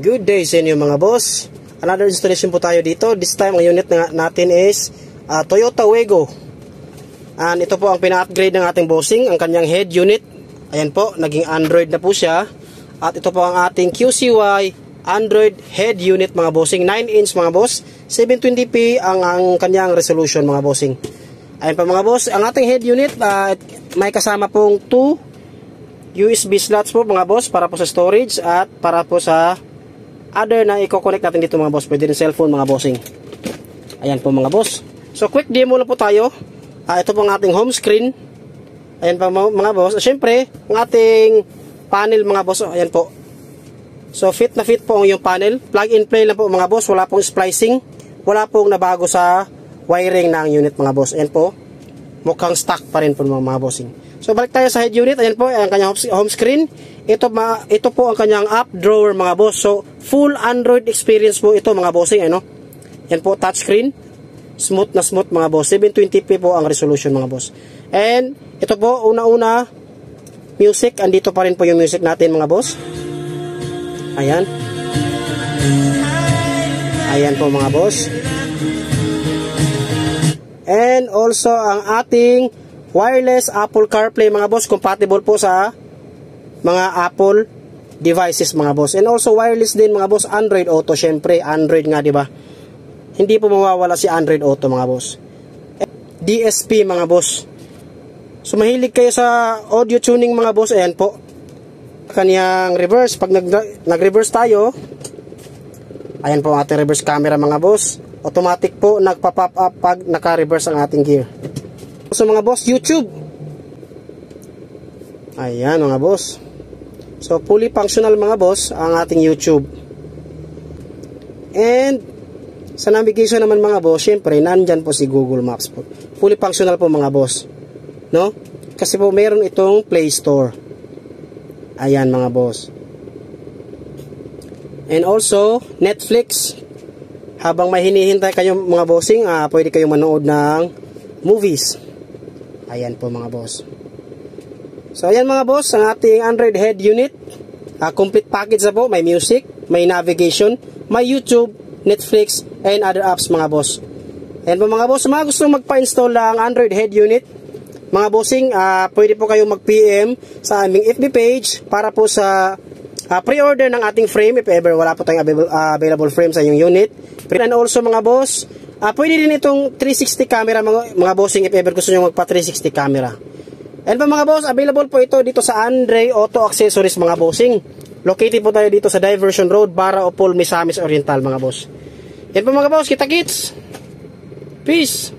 Good day sa inyo mga boss. Another installation po tayo dito. This time ang unit natin is Toyota Wego. And ito po ang pina-upgrade ng ating bossing, ang kanyang head unit. Ayan po, naging Android na po siya. At ito po ang ating QCY Android head unit mga bossing, 9-inch mga boss. 720p ang kanyang resolution mga bossing. Ayan pa mga boss, ang ating head unit may kasama pong 2 USB slots po mga boss para po sa storage at para po sa other na i-connect natin dito mga boss. Pwede rin cellphone mga bossing. Ayan po mga boss. So quick demo lang po tayo. Ito po ang ating home screen. Ayan po mga boss. Siyempre, ang ating panel mga boss. Ayan po. So fit na fit po ang yung panel. Plug and play lang po mga boss. Wala pong splicing. Wala pong nabago sa wiring ng unit mga boss. Ayan po. Mukhang stock pa rin po mga bossing. So balik tayo sa head unit. Ayan po ang kanyang home screen. Ito po ang kanyang app drawer mga boss. So full Android experience po ito mga bossing. Ano? Yan po touchscreen. Smooth na smooth mga boss. 720p po ang resolution mga boss. And ito po una-una music. Andito pa rin po yung music natin mga boss. Ayan. Ayan po mga boss. And also ang ating wireless Apple CarPlay mga boss, compatible po sa mga Apple devices mga boss. And also wireless din mga boss, Android Auto, syempre Android nga di ba? Hindi po mawawala si Android Auto mga boss. DSP mga boss. So mahilig kayo sa audio tuning mga boss, ayan po. Kanyang reverse, pag nag-reverse tayo, ayan po ang ating reverse camera mga boss. Automatic po nagpa-pop up pag naka-reverse ang ating gear. So mga boss, YouTube. Ayan mga boss. So fully functional mga boss ang ating YouTube. And sa navigation naman mga boss, syempre nandyan po si Google Maps po. Fully functional po mga boss. No? Kasi po meron itong Play Store. Ayan mga boss. And also Netflix. Habang may hinihintay kayo mga bossing, pwede kayong manood ng movies. Ayan po mga boss. So ayan mga boss, ang ating Android head unit. Complete package na po. May music, may navigation, may YouTube, Netflix, and other apps mga boss. Ayan po mga boss, mga gusto magpa-install ng Android head unit, mga bossing, pwede po kayong mag-PM sa aming FB page para po sa pre-order ng ating frame if ever wala po tayong available frame sa inyong unit. And also mga boss, pwede din itong 360 camera mga bossing if ever gusto nyo magpa 360 camera. And pa mga boss, available po ito dito sa Andre Auto Accessories mga bossing. Located po tayo dito sa Diversion Road, Bara Opol, Misamis Oriental mga boss. Yan po mga boss, kita-kits. Peace.